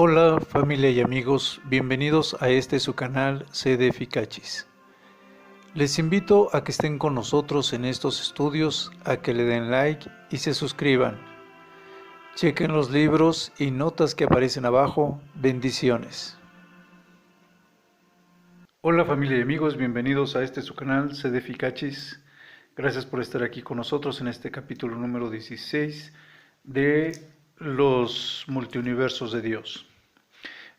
Hola familia y amigos, bienvenidos a su canal CD Efficachis. Les invito a que estén con nosotros en estos estudios, a que le den like y se suscriban. Chequen los libros y notas que aparecen abajo. Bendiciones. Hola familia y amigos, bienvenidos a su canal CD Efficachis. Gracias por estar aquí con nosotros en este capítulo número 16 de los multiuniversos de Dios.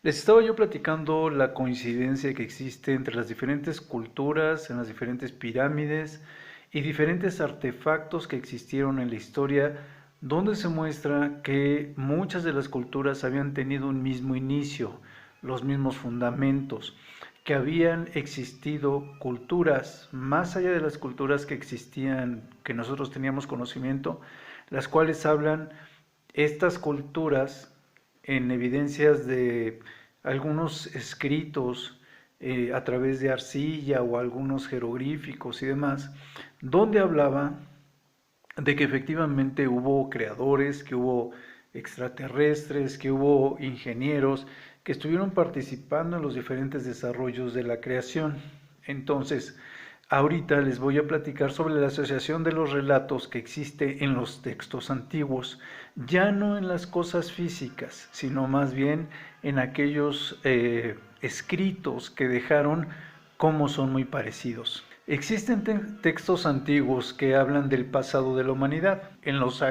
Les estaba yo platicando la coincidencia que existe entre las diferentes culturas, en las diferentes pirámides y diferentes artefactos que existieron en la historia, donde se muestra que muchas de las culturas habían tenido un mismo inicio, los mismos fundamentos, que habían existido culturas más allá de las culturas que existían, que nosotros teníamos conocimiento, las cuales hablan estas culturas en evidencias de algunos escritos a través de arcilla o algunos jeroglíficos y demás, donde hablaba de que efectivamente hubo creadores, que hubo extraterrestres, que hubo ingenieros que estuvieron participando en los diferentes desarrollos de la creación. Entonces, ahorita les voy a platicar sobre la asociación de los relatos que existe en los textos antiguos, ya no en las cosas físicas, sino más bien en aquellos escritos que dejaron, cómo son muy parecidos. Existen textos antiguos que hablan del pasado de la humanidad. En los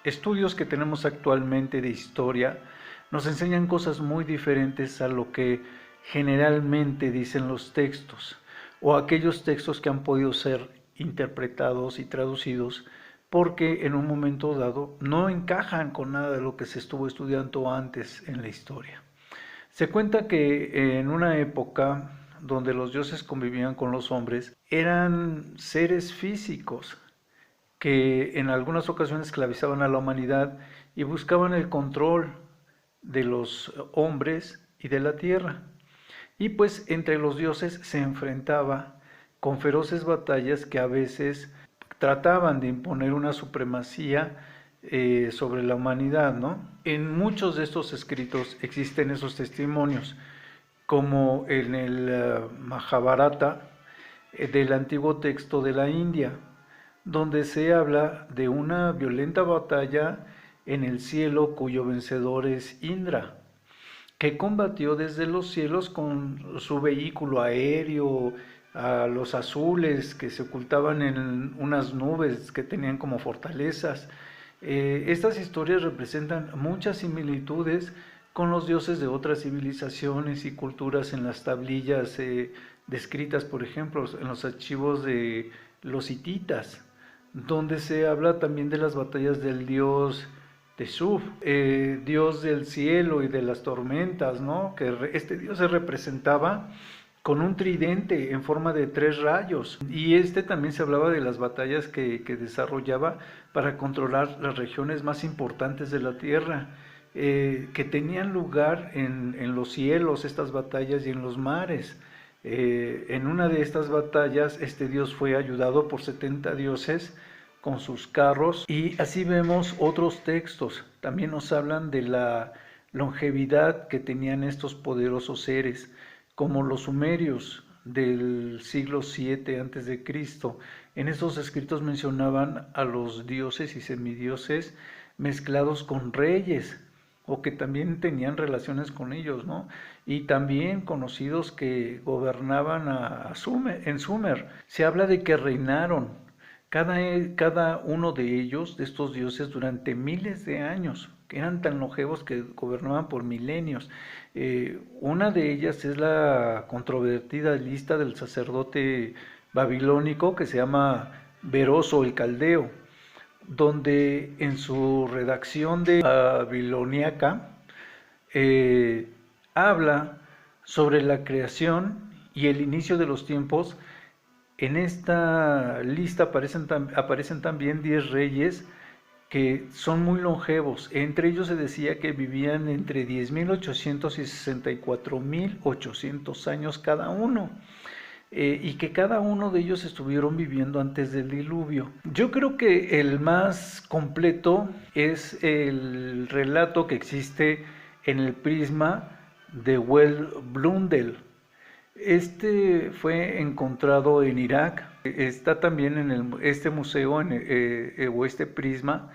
estudios que tenemos actualmente de historia, nos enseñan cosas muy diferentes a lo que generalmente dicen los textos, o aquellos textos que han podido ser interpretados y traducidos porque en un momento dado no encajan con nada de lo que se estuvo estudiando antes en la historia. Se cuenta que en una época donde los dioses convivían con los hombres, eran seres físicos que en algunas ocasiones esclavizaban a la humanidad y buscaban el control de los hombres y de la tierra. Y pues entre los dioses se enfrentaba con feroces batallas que a veces trataban de imponer una supremacía sobre la humanidad, ¿no? En muchos de estos escritos existen esos testimonios, como en el Mahabharata del antiguo texto de la India, donde se habla de una violenta batalla en el cielo cuyo vencedor es Indra, que combatió desde los cielos con su vehículo aéreo, a los azules que se ocultaban en unas nubes que tenían como fortalezas. Estas historias representan muchas similitudes con los dioses de otras civilizaciones y culturas en las tablillas descritas, por ejemplo, en los archivos de los hititas, donde se habla también de las batallas del dios Teshub, dios del cielo y de las tormentas, ¿no? Que este dios se representaba con un tridente en forma de 3 rayos. Y también se hablaba de las batallas que desarrollaba para controlar las regiones más importantes de la tierra, que tenían lugar en los cielos, estas batallas, y en los mares. En una de estas batallas, este dios fue ayudado por 70 dioses con sus carros, y así vemos otros textos. También nos hablan de la longevidad que tenían estos poderosos seres, como los sumerios del siglo 7 antes de Cristo. En estos escritos mencionaban a los dioses y semidioses mezclados con reyes, o que también tenían relaciones con ellos, ¿no? Y también conocidos que gobernaban en Sumer. Se habla de que reinaron cada uno de ellos, de estos dioses, durante miles de años, que eran tan longevos que gobernaban por milenios. Una de ellas es la controvertida lista del sacerdote babilónico que se llama Beroso el Caldeo, donde en su redacción de babiloniaca habla sobre la creación y el inicio de los tiempos. En esta lista aparecen también 10 reyes que son muy longevos. Entre ellos se decía que vivían entre 10.800 y 64.800 años cada uno. Y que cada uno de ellos estuvieron viviendo antes del diluvio. Yo creo que el más completo es el relato que existe en el prisma de Well-Blundell. Este fue encontrado en Irak. Está también en este museo o este prisma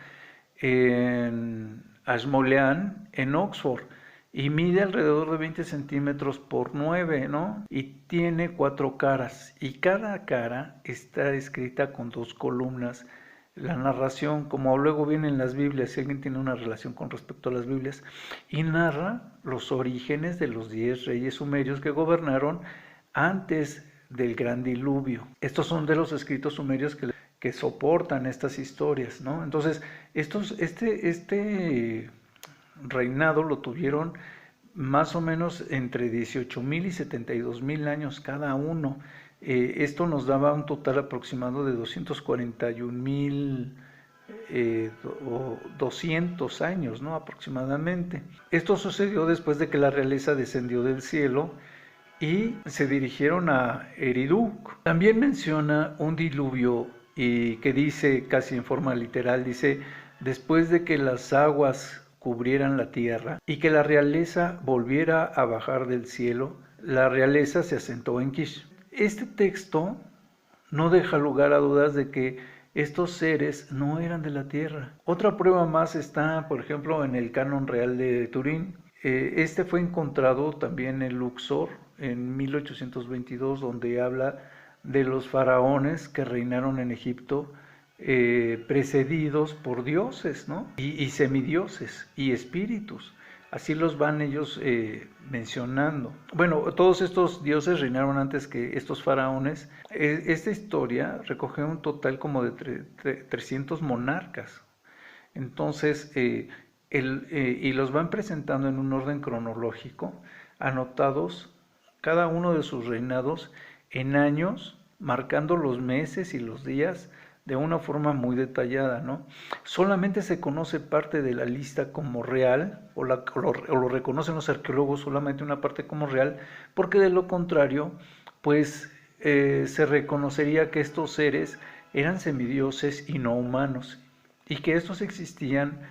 en Ashmolean, en Oxford, y mide alrededor de 20 centímetros por 9, ¿no? Y tiene 4 caras, y cada cara está escrita con 2 columnas. La narración, como luego viene en las Biblias, si alguien tiene una relación con respecto a las Biblias, y narra los orígenes de los 10 reyes sumerios que gobernaron antes del gran diluvio. Estos son de los escritos sumerios que soportan estas historias, ¿no? Entonces, este reinado lo tuvieron más o menos entre 18,000 y 72,000 años cada uno. Esto nos daba un total aproximado de 241,000 o 200 años, ¿no? Aproximadamente. Esto sucedió después de que la realeza descendió del cielo y se dirigieron a Eriduk. También menciona un diluvio y que dice casi en forma literal, dice, después de que las aguas cubrieran la tierra y que la realeza volviera a bajar del cielo, la realeza se asentó en Kish. Este texto no deja lugar a dudas de que estos seres no eran de la tierra. Otra prueba más está, por ejemplo, en el Canon Real de Turín. Este fue encontrado también en Luxor en 1822, donde habla de los faraones que reinaron en Egipto, precedidos por dioses, ¿no? y semidioses y espíritus. Así los van ellos mencionando. Bueno, todos estos dioses reinaron antes que estos faraones. Esta historia recoge un total como de 300 monarcas. Entonces, y los van presentando en un orden cronológico, anotados cada uno de sus reinados en años, marcando los meses y los días de una forma muy detallada, ¿no? Solamente se conoce parte de la lista como real, o lo reconocen los arqueólogos solamente una parte como real, porque de lo contrario, pues se reconocería que estos seres eran semidioses y no humanos, y que estos existían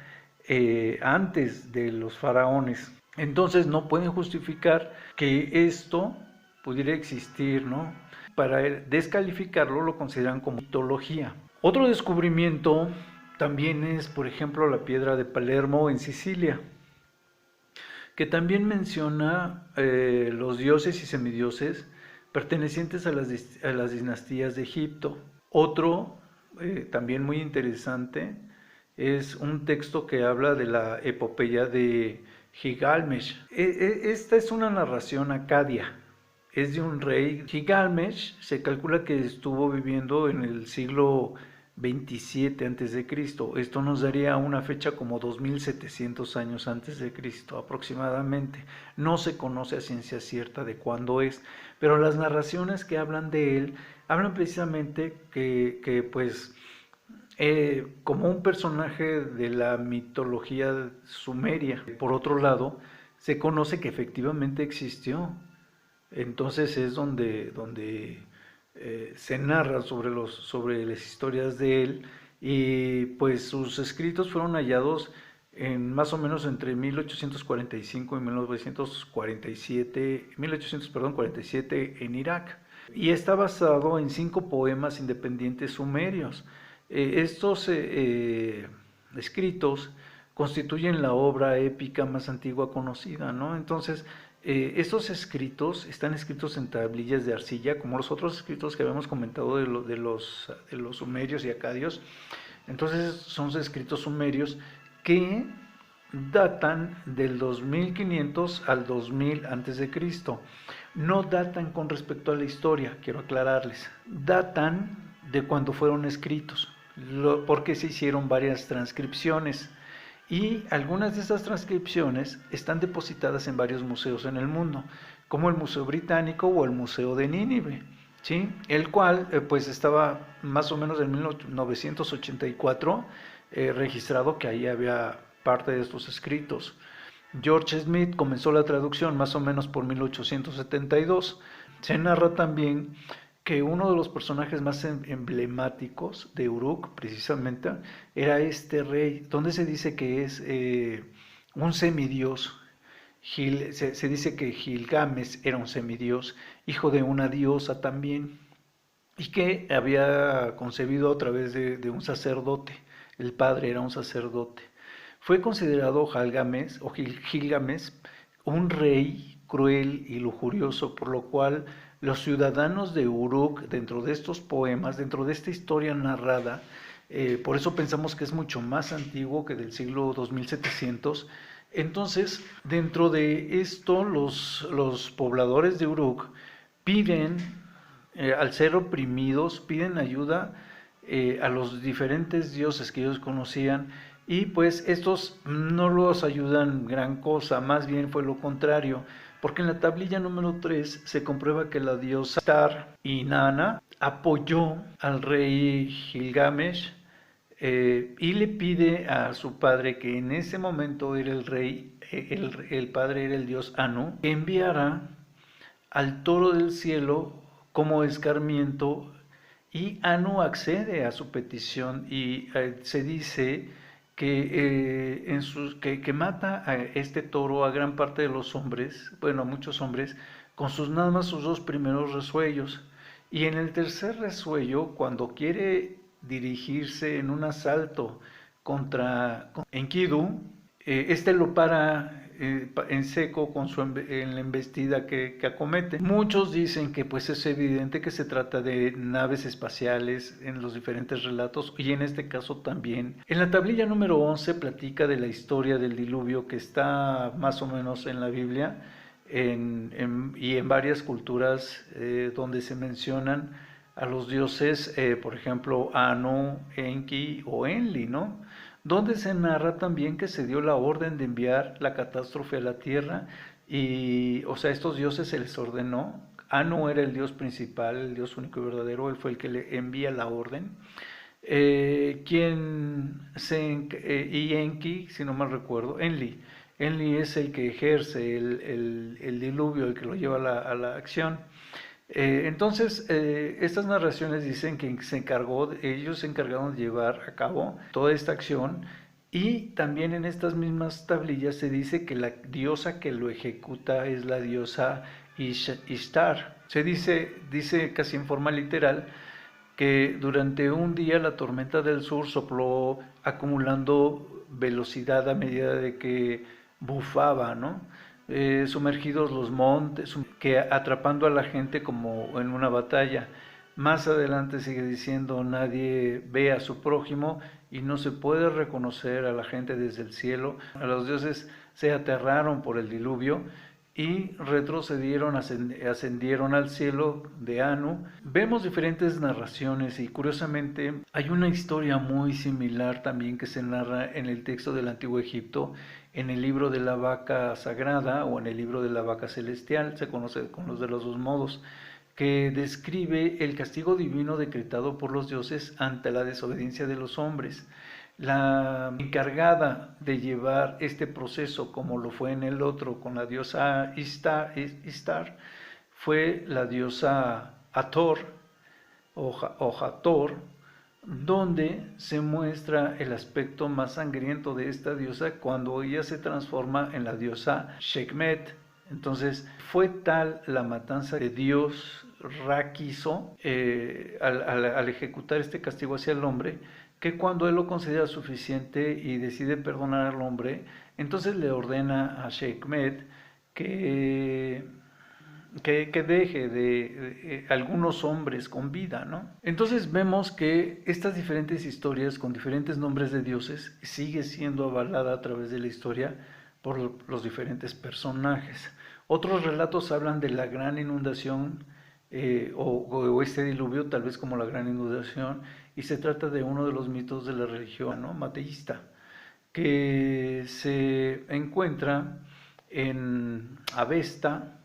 antes de los faraones. Entonces no pueden justificar que esto pudiera existir, ¿no? Para descalificarlo lo consideran como mitología. Otro descubrimiento también es, por ejemplo, la piedra de Palermo en Sicilia, que también menciona los dioses y semidioses pertenecientes a las dinastías de Egipto. Otro, también muy interesante, es un texto que habla de la epopeya de Gilgamesh. Esta es una narración acadia, es de un rey. Gilgamesh se calcula que estuvo viviendo en el siglo 27 a.C. Esto nos daría una fecha como 2700 años antes de Cristo aproximadamente. No se conoce a ciencia cierta de cuándo es, pero las narraciones que hablan de él hablan precisamente que pues como un personaje de la mitología sumeria. Por otro lado, se conoce que efectivamente existió. Entonces es donde se narra sobre las historias de él, y pues sus escritos fueron hallados en más o menos entre 1845 y 1847 en Irak, y está basado en 5 poemas independientes sumerios. Estos escritos constituyen la obra épica más antigua conocida, ¿no? Entonces, estos escritos están escritos en tablillas de arcilla, como los otros escritos que habíamos comentado de los sumerios y acadios. Entonces, son escritos sumerios que datan del 2500 al 2000 antes de Cristo. No datan con respecto a la historia, quiero aclararles. Datan de cuando fueron escritos, porque se hicieron varias transcripciones. Y algunas de estas transcripciones están depositadas en varios museos en el mundo, como el Museo Británico o el Museo de Nínive, ¿sí? El cual pues estaba más o menos en 1984 registrado que ahí había parte de estos escritos. George Smith comenzó la traducción más o menos por 1872. Se narra también que uno de los personajes más emblemáticos de Uruk, precisamente, era este rey, donde se dice que es un semidios, Se dice que Gilgamesh era un semidios, hijo de una diosa también, y que había concebido a través de un sacerdote. El padre era un sacerdote. Fue considerado Gilgamesh un rey cruel y lujurioso, por lo cual los ciudadanos de Uruk, dentro de estos poemas, dentro de esta historia narrada, por eso pensamos que es mucho más antiguo que del siglo 2700. Entonces, dentro de esto, los pobladores de Uruk piden, al ser oprimidos, piden ayuda a los diferentes dioses que ellos conocían, y pues estos no los ayudan gran cosa, más bien fue lo contrario, porque en la tablilla número 3 se comprueba que la diosa Star Inanna apoyó al rey Gilgamesh, y le pide a su padre, que en ese momento era el rey, el padre era el dios Anu, que enviara al toro del cielo como escarmiento, y Anu accede a su petición, y se dice que mata a este toro a gran parte de los hombres, bueno, a muchos hombres, con sus nada más sus dos primeros resuellos. Y en el tercer resuello, cuando quiere dirigirse en un asalto contra Enkidu, este lo para en seco en la embestida que acomete. Muchos dicen que pues es evidente que se trata de naves espaciales en los diferentes relatos, y en este caso también. En la tablilla número 11 platica de la historia del diluvio, que está más o menos en la Biblia y en varias culturas, donde se mencionan a los dioses, por ejemplo, Anu, Enki o Enli, ¿no? Donde se narra también que se dio la orden de enviar la catástrofe a la tierra, y, o sea, a estos dioses se les ordenó. Anu era el dios principal, el dios único y verdadero, él fue el que le envía la orden. Y Enki, si no mal recuerdo, Enli es el que ejerce el diluvio, el que lo lleva a la acción. Entonces, estas narraciones dicen que ellos se encargaron de llevar a cabo toda esta acción, y también en estas mismas tablillas se dice que la diosa que lo ejecuta es la diosa Ishtar. Dice casi en forma literal, que durante un día la tormenta del sur sopló acumulando velocidad a medida de que bufaba, ¿no? Sumergidos los montes, que atrapando a la gente como en una batalla. Más adelante sigue diciendo: nadie ve a su prójimo y no se puede reconocer a la gente desde el cielo. A los dioses se aterraron por el diluvio y retrocedieron, ascendieron al cielo de Anu. Vemos diferentes narraciones, y curiosamente hay una historia muy similar también que se narra en el texto del Antiguo Egipto, en el libro de la vaca sagrada o en el libro de la vaca celestial, se conoce con los de los dos modos, que describe el castigo divino decretado por los dioses ante la desobediencia de los hombres. La encargada de llevar este proceso, como lo fue en el otro con la diosa Istar, fue la diosa Hathor o Hathor, donde se muestra el aspecto más sangriento de esta diosa cuando ella se transforma en la diosa Sekhmet. Entonces fue tal la matanza que Dios quiso al ejecutar este castigo hacia el hombre, que cuando él lo considera suficiente y decide perdonar al hombre, entonces le ordena a Sekhmet que deje de algunos hombres con vida, ¿no? Entonces vemos que estas diferentes historias con diferentes nombres de dioses sigue siendo avalada a través de la historia por los diferentes personajes. Otros relatos hablan de la gran inundación, o este diluvio, tal vez como la gran inundación, y se trata de uno de los mitos de la religión, ¿no?, mateísta, que se encuentra en Avesta.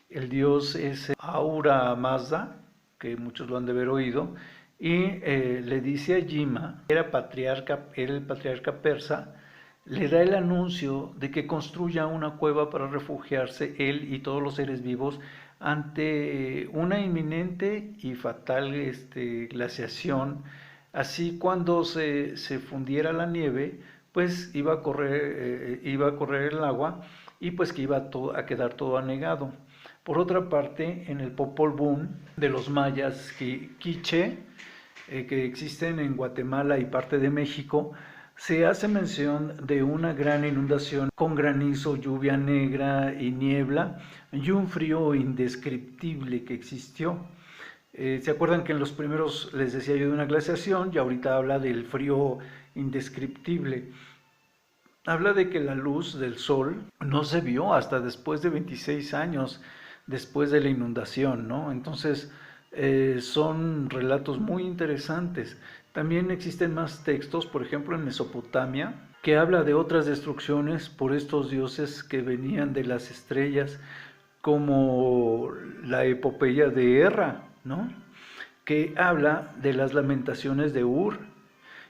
El dios es Ahura Mazda, que muchos lo han de haber oído, y le dice a Yima, era el patriarca persa, le da el anuncio de que construya una cueva para refugiarse él y todos los seres vivos ante una inminente y fatal glaciación. Así, cuando se fundiera la nieve, pues iba a correr el agua y pues que iba a quedar todo anegado. Por otra parte, en el Popol Vuh de los mayas quiché, que existen en Guatemala y parte de México, se hace mención de una gran inundación con granizo, lluvia negra y niebla y un frío indescriptible que existió. ¿Se acuerdan que en los primeros les decía yo de una glaciación y ahorita habla del frío indescriptible? Habla de que la luz del sol no se vio hasta después de 26 años después de la inundación, ¿no? Entonces, son relatos muy interesantes. También existen más textos, por ejemplo en Mesopotamia, que habla de otras destrucciones por estos dioses que venían de las estrellas, como la epopeya de Erra, ¿no? Que habla de las lamentaciones de Ur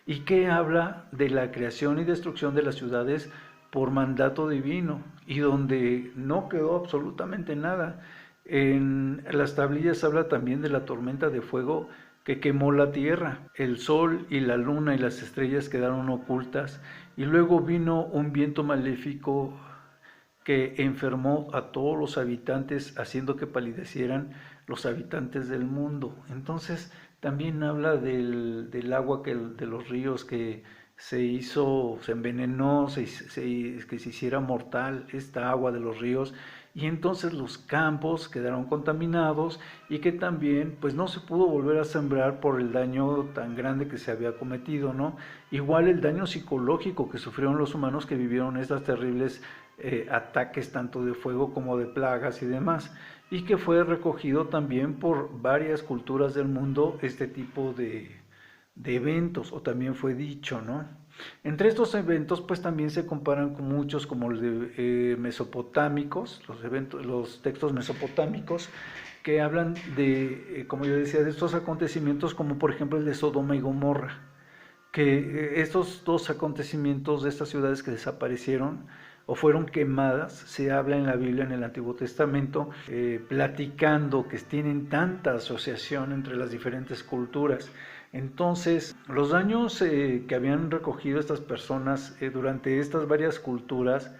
y que habla de la creación y destrucción de las ciudades por mandato divino y donde no quedó absolutamente nada. En las tablillas habla también de la tormenta de fuego que quemó la tierra. El sol y la luna y las estrellas quedaron ocultas y luego vino un viento maléfico que enfermó a todos los habitantes, haciendo que palidecieran los habitantes del mundo. Entonces también habla del agua de los ríos que se envenenó, que se hiciera mortal esta agua de los ríos, y entonces los campos quedaron contaminados y que también pues no se pudo volver a sembrar por el daño tan grande que se había cometido, ¿no? Igual el daño psicológico que sufrieron los humanos que vivieron estas terribles ataques tanto de fuego como de plagas y demás, y que fue recogido también por varias culturas del mundo este tipo de eventos, o también fue dicho, ¿no? Entre estos eventos pues también se comparan con muchos como los de mesopotámicos, los textos mesopotámicos que hablan de, como yo decía, de estos acontecimientos como por ejemplo el de Sodoma y Gomorra, que estos dos acontecimientos de estas ciudades que desaparecieron o fueron quemadas, se habla en la Biblia, en el Antiguo Testamento, platicando que tienen tanta asociación entre las diferentes culturas. Entonces, los daños que habían recogido estas personas durante estas varias culturas,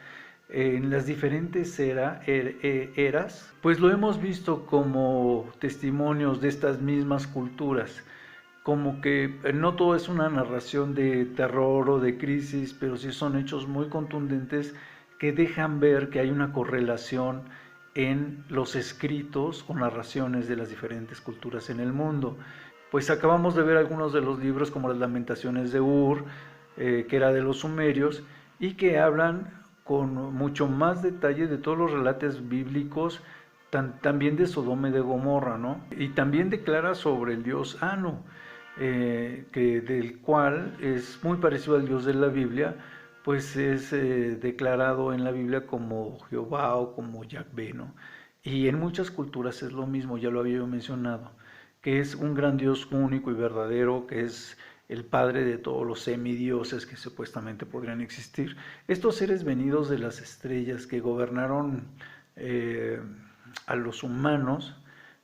en las diferentes eras, pues lo hemos visto como testimonios de estas mismas culturas, como que no todo es una narración de terror o de crisis, pero sí son hechos muy contundentes que dejan ver que hay una correlación en los escritos o narraciones de las diferentes culturas en el mundo. Pues acabamos de ver algunos de los libros como las Lamentaciones de Ur, que era de los sumerios, y que hablan con mucho más detalle de todos los relatos bíblicos, también de Sodoma y de Gomorra, ¿no? Y también declara sobre el dios Anu, del cual es muy parecido al Dios de la Biblia, pues es declarado en la Biblia como Jehová o como Yahvé, ¿no? Y en muchas culturas es lo mismo, ya lo había yo mencionado, que es un gran Dios único y verdadero, que es el padre de todos los semidioses que supuestamente podrían existir. Estos seres venidos de las estrellas que gobernaron a los humanos,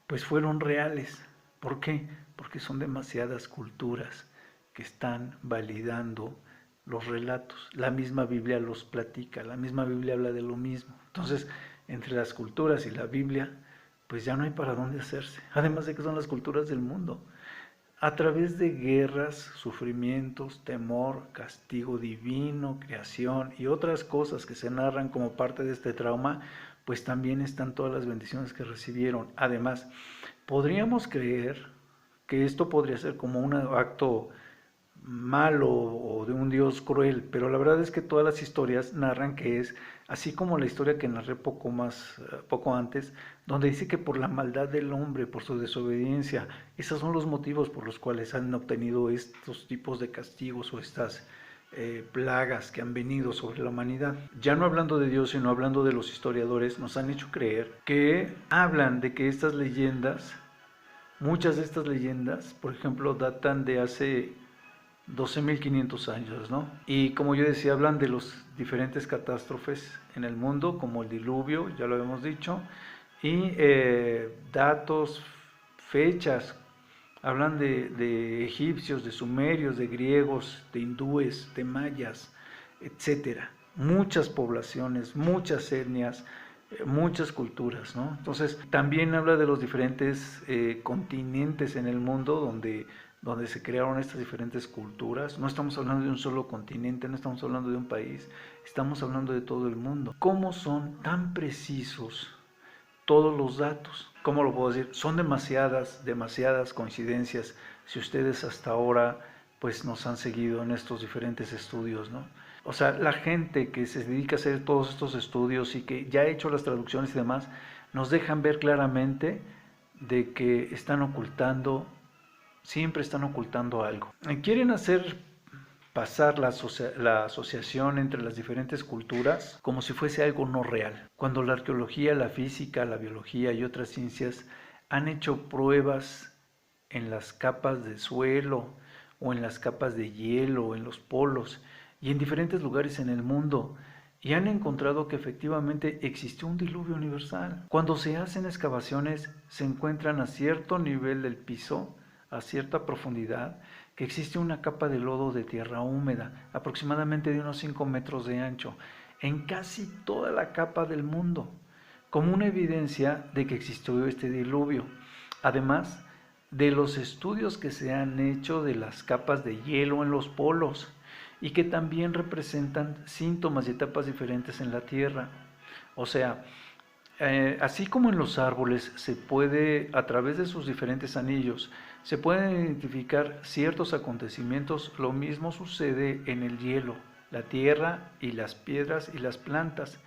pues fueron reales. ¿Por qué? Porque son demasiadas culturas que están validando los relatos. La misma Biblia los platica, la misma Biblia habla de lo mismo. Entonces, entre las culturas y la Biblia, pues ya no hay para dónde hacerse. Además de que son las culturas del mundo. A través de guerras, sufrimientos, temor, castigo divino, creación y otras cosas que se narran como parte de este trauma, pues también están todas las bendiciones que recibieron. Además, podríamos creer que esto podría ser como un acto malo o de un Dios cruel, pero la verdad es que todas las historias narran que es así como la historia que narré poco antes, donde dice que por la maldad del hombre, por su desobediencia, esos son los motivos por los cuales han obtenido estos tipos de castigos o estas plagas que han venido sobre la humanidad. Ya no hablando de Dios, sino hablando de los historiadores, nos han hecho creer que hablan de que estas leyendas, muchas de estas leyendas, por ejemplo, datan de hace 12.500 años, ¿no? Y como yo decía, hablan de los diferentes catástrofes en el mundo, como el diluvio, ya lo hemos dicho, y datos, fechas, hablan de egipcios, de sumerios, de griegos, de hindúes, de mayas, etcétera. Muchas poblaciones, muchas etnias, muchas culturas, ¿no? Entonces, también habla de los diferentes continentes en el mundo donde se crearon estas diferentes culturas. No estamos hablando de un solo continente, no estamos hablando de un país, estamos hablando de todo el mundo. ¿Cómo son tan precisos todos los datos? ¿Cómo lo puedo decir? Son demasiadas coincidencias si ustedes hasta ahora pues nos han seguido en estos diferentes estudios, ¿no? O sea, la gente que se dedica a hacer todos estos estudios y que ya ha hecho las traducciones y demás, nos dejan ver claramente de que siempre están ocultando algo. Quieren hacer pasar la asociación entre las diferentes culturas como si fuese algo no real, cuando la arqueología, la física, la biología y otras ciencias han hecho pruebas en las capas de suelo o en las capas de hielo o en los polos y en diferentes lugares en el mundo, y han encontrado que efectivamente existió un diluvio universal. Cuando se hacen excavaciones se encuentran a cierto nivel del piso, a cierta profundidad, que existe una capa de lodo de tierra húmeda, aproximadamente de unos 5 metros de ancho, en casi toda la capa del mundo, como una evidencia de que existió este diluvio. Además de los estudios que se han hecho de las capas de hielo en los polos, y que también representan síntomas y etapas diferentes en la Tierra. O sea, así como en los árboles se puede, a través de sus diferentes anillos, se pueden identificar ciertos acontecimientos, lo mismo sucede en el hielo, la tierra y las piedras y las plantas.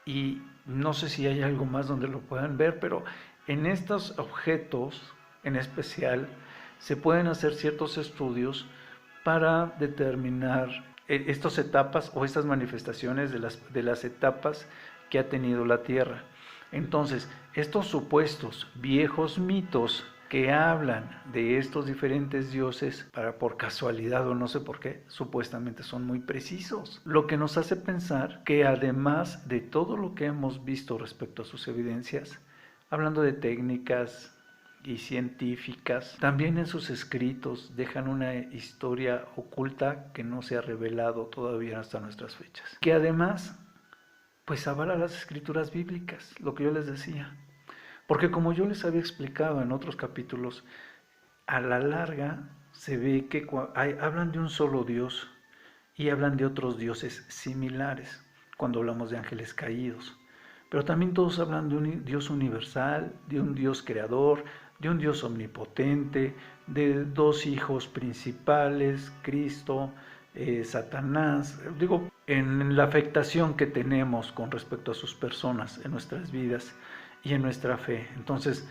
Y no sé si hay algo más donde lo puedan ver, pero en estos objetos en especial se pueden hacer ciertos estudios para determinar estas etapas o estas manifestaciones de las etapas que ha tenido la Tierra. Entonces, estos supuestos viejos mitos que hablan de estos diferentes dioses, por casualidad o no sé por qué, supuestamente son muy precisos. Lo que nos hace pensar que además de todo lo que hemos visto respecto a sus evidencias, hablando de técnicas y científicas, también en sus escritos dejan una historia oculta que no se ha revelado todavía hasta nuestras fechas, que además pues avala las escrituras bíblicas, lo que yo les decía, porque como yo les había explicado en otros capítulos, a la larga se ve que hablan de un solo Dios y hablan de otros dioses similares cuando hablamos de ángeles caídos, pero también todos hablan de un Dios universal, de un Dios creador, de un Dios omnipotente, de dos hijos principales, Cristo, Satanás, digo, en la afectación que tenemos con respecto a sus personas en nuestras vidas y en nuestra fe. Entonces,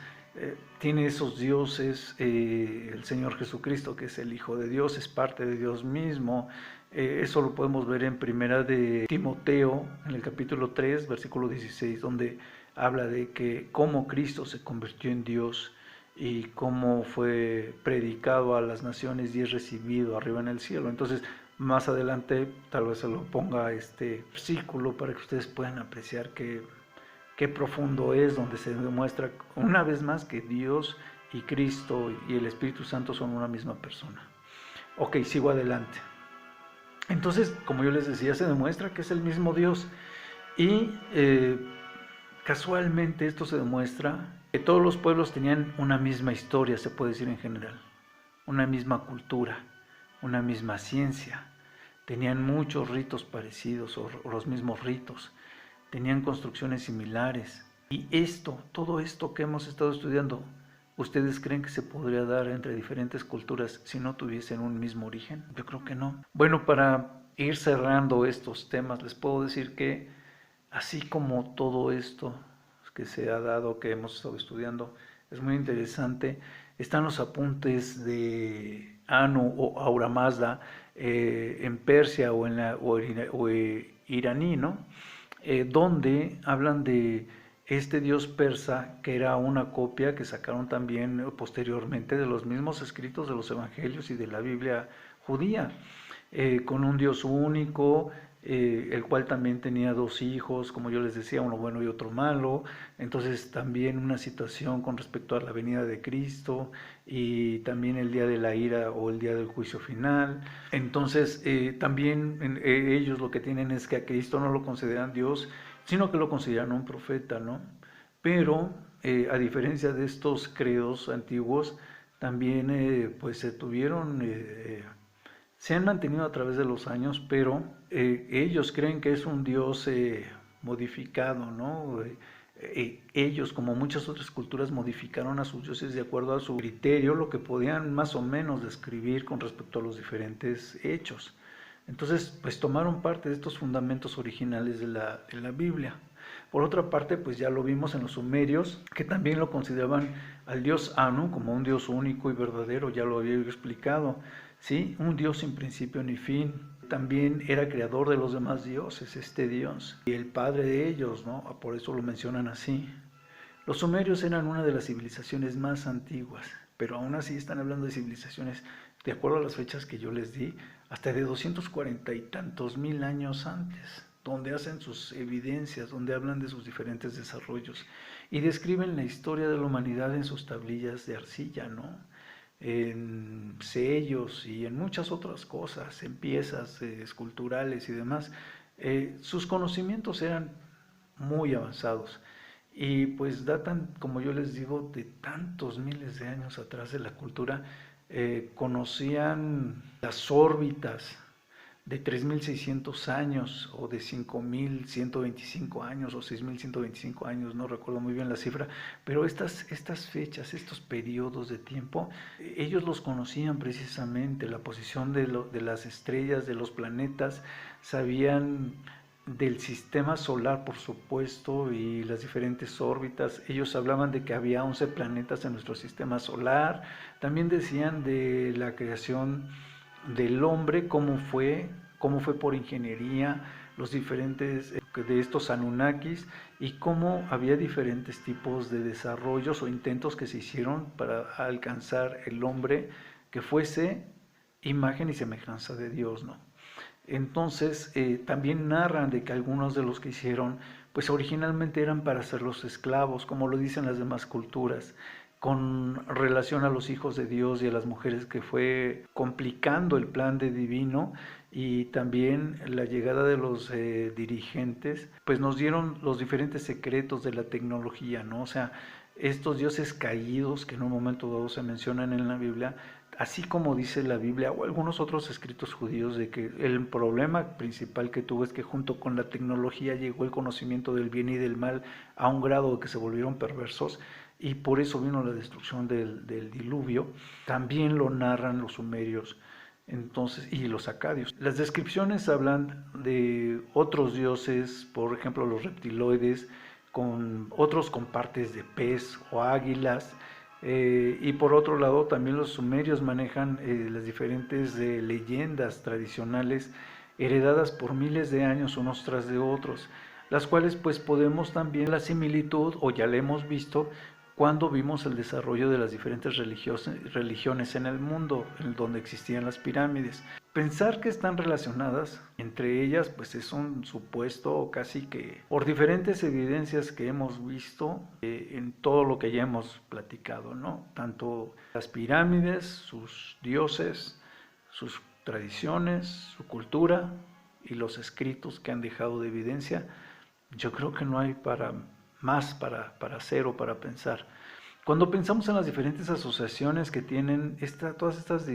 tiene esos dioses, el Señor Jesucristo, que es el Hijo de Dios, es parte de Dios mismo. Eso lo podemos ver en primera de Timoteo, en el capítulo 3, versículo 16, donde habla de que cómo Cristo se convirtió en Dios y cómo fue predicado a las naciones y es recibido arriba en el cielo. Entonces, más adelante tal vez se lo ponga este versículo para que ustedes puedan apreciar qué profundo es, donde se demuestra una vez más que Dios y Cristo y el Espíritu Santo son una misma persona. Ok, sigo adelante. Entonces, como yo les decía, se demuestra que es el mismo Dios y casualmente esto se demuestra que todos los pueblos tenían una misma historia, se puede decir en general, una misma cultura, una misma ciencia, tenían muchos ritos parecidos o los mismos ritos, tenían construcciones similares. Y todo esto que hemos estado estudiando, ¿ustedes creen que se podría dar entre diferentes culturas si no tuviesen un mismo origen? Yo creo que no. Bueno, para ir cerrando estos temas, les puedo decir que así como todo esto que se ha dado, que hemos estado estudiando, es muy interesante, están los apuntes de Anu o Ahura Mazda en Persia o iraní, ¿no? Donde hablan de este dios persa, que era una copia que sacaron también posteriormente de los mismos escritos de los evangelios y de la Biblia judía, con un dios único, el cual también tenía dos hijos, como yo les decía, uno bueno y otro malo. Entonces también una situación con respecto a la venida de Cristo y también el día de la ira o el día del juicio final. Entonces también ellos lo que tienen es que a Cristo no lo consideran Dios, sino que lo consideran un profeta, ¿no? Pero a diferencia de estos credos antiguos, también pues se han mantenido a través de los años, pero ellos creen que es un Dios modificado, ¿no? Ellos, como muchas otras culturas, modificaron a sus dioses de acuerdo a su criterio, lo que podían más o menos describir con respecto a los diferentes hechos. Entonces, pues tomaron parte de estos fundamentos originales de la Biblia. Por otra parte, pues ya lo vimos en los sumerios, que también lo consideraban al dios Anu como un dios único y verdadero, ya lo había explicado, ¿sí? Un dios sin principio ni fin. También era creador de los demás dioses, este dios, y el padre de ellos, ¿no? Por eso lo mencionan así. Los sumerios eran una de las civilizaciones más antiguas, pero aún así están hablando de civilizaciones, de acuerdo a las fechas que yo les di, hasta de 240 y tantos mil años antes, donde hacen sus evidencias, donde hablan de sus diferentes desarrollos y describen la historia de la humanidad en sus tablillas de arcilla, ¿no? En sellos y en muchas otras cosas, en piezas esculturales y demás. Sus conocimientos eran muy avanzados y pues datan, como yo les digo, de tantos miles de años atrás de la cultura. Conocían las órbitas de 3.600 años o de 5.125 años o 6.125 años, no recuerdo muy bien la cifra, pero estas fechas, estos periodos de tiempo, ellos los conocían precisamente, la posición de las estrellas, de los planetas, sabían del sistema solar, por supuesto, y las diferentes órbitas. Ellos hablaban de que había 11 planetas en nuestro sistema solar. También decían de la creación del hombre, cómo fue por ingeniería, los diferentes de estos Anunnakis y cómo había diferentes tipos de desarrollos o intentos que se hicieron para alcanzar el hombre que fuese imagen y semejanza de Dios, ¿no? Entonces, también narran de que algunos de los que hicieron, pues originalmente eran para ser los esclavos, como lo dicen las demás culturas, con relación a los hijos de Dios y a las mujeres, que fue complicando el plan de divino, y también la llegada de los dirigentes, pues nos dieron los diferentes secretos de la tecnología, ¿no? O sea, estos dioses caídos que en un momento dado se mencionan en la Biblia, así como dice la Biblia o algunos otros escritos judíos, de que el problema principal que tuvo es que junto con la tecnología llegó el conocimiento del bien y del mal a un grado de que se volvieron perversos, y por eso vino la destrucción del diluvio. También lo narran los sumerios, entonces, y los acadios. Las descripciones hablan de otros dioses, por ejemplo los reptiloides, con otros con partes de pez o águilas. Y por otro lado, también los sumerios manejan las diferentes leyendas tradicionales heredadas por miles de años unos tras de otros, las cuales pues podemos también la similitud, o ya la hemos visto, cuando vimos el desarrollo de las diferentes religiones en el mundo, en donde existían las pirámides. Pensar que están relacionadas entre ellas, pues es un supuesto casi que por diferentes evidencias que hemos visto en todo lo que ya hemos platicado, ¿no? Tanto las pirámides, sus dioses, sus tradiciones, su cultura y los escritos que han dejado de evidencia. Yo creo que no hay más para hacer o para pensar. Cuando pensamos en las diferentes asociaciones que tienen todas estas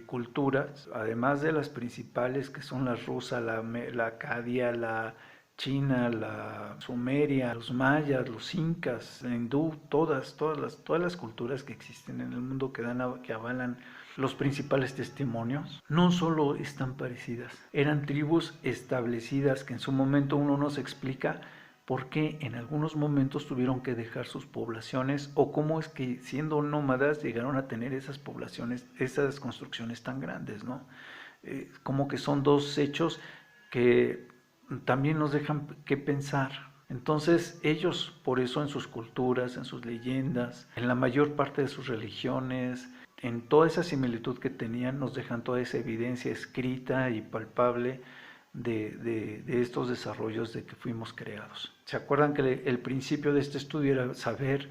culturas, además de las principales que son la rusa, la acadia, la china, la sumeria, los mayas, los incas, la hindú, todas las culturas que existen en el mundo que avalan los principales testimonios, no solo están parecidas, eran tribus establecidas que en su momento uno no se explica por qué en algunos momentos tuvieron que dejar sus poblaciones, o cómo es que siendo nómadas llegaron a tener esas poblaciones, esas construcciones tan grandes, ¿no? Como que son dos hechos que también nos dejan que pensar. Entonces ellos, por eso en sus culturas, en sus leyendas, en la mayor parte de sus religiones, en toda esa similitud que tenían, nos dejan toda esa evidencia escrita y palpable de estos desarrollos de que fuimos creados. ¿Se acuerdan que el principio de este estudio era saber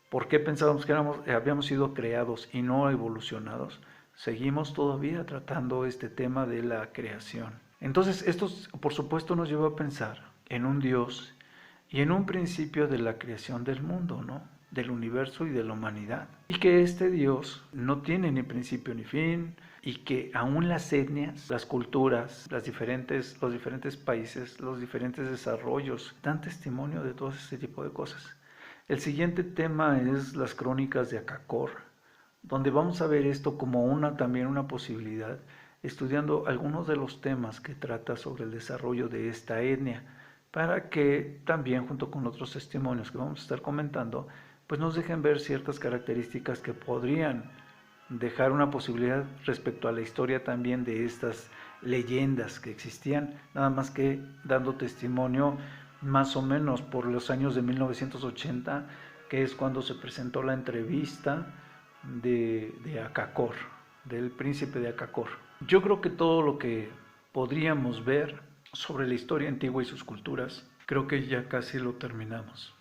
por qué pensábamos que habíamos sido creados y no evolucionados? Seguimos todavía tratando este tema de la creación. Entonces, esto por supuesto nos lleva a pensar en un Dios y en un principio de la creación del mundo, ¿no? Del universo y de la humanidad. Y que este Dios no tiene ni principio ni fin, y que aún las etnias, las culturas, los diferentes países, los diferentes desarrollos dan testimonio de todo este tipo de cosas. El siguiente tema es las crónicas de Acacor, donde vamos a ver esto como también una posibilidad, estudiando algunos de los temas que trata sobre el desarrollo de esta etnia, para que también junto con otros testimonios que vamos a estar comentando, pues nos dejen ver ciertas características que podrían dejar una posibilidad respecto a la historia también de estas leyendas que existían, nada más que dando testimonio más o menos por los años de 1980, que es cuando se presentó la entrevista de Acacor, del príncipe de Acacor. Yo creo que todo lo que podríamos ver sobre la historia antigua y sus culturas, creo que ya casi lo terminamos.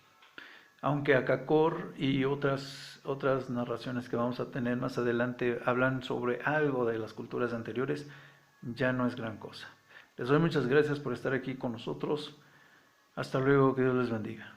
Aunque Acacor y otras narraciones que vamos a tener más adelante hablan sobre algo de las culturas anteriores, ya no es gran cosa. Les doy muchas gracias por estar aquí con nosotros. Hasta luego, que Dios les bendiga.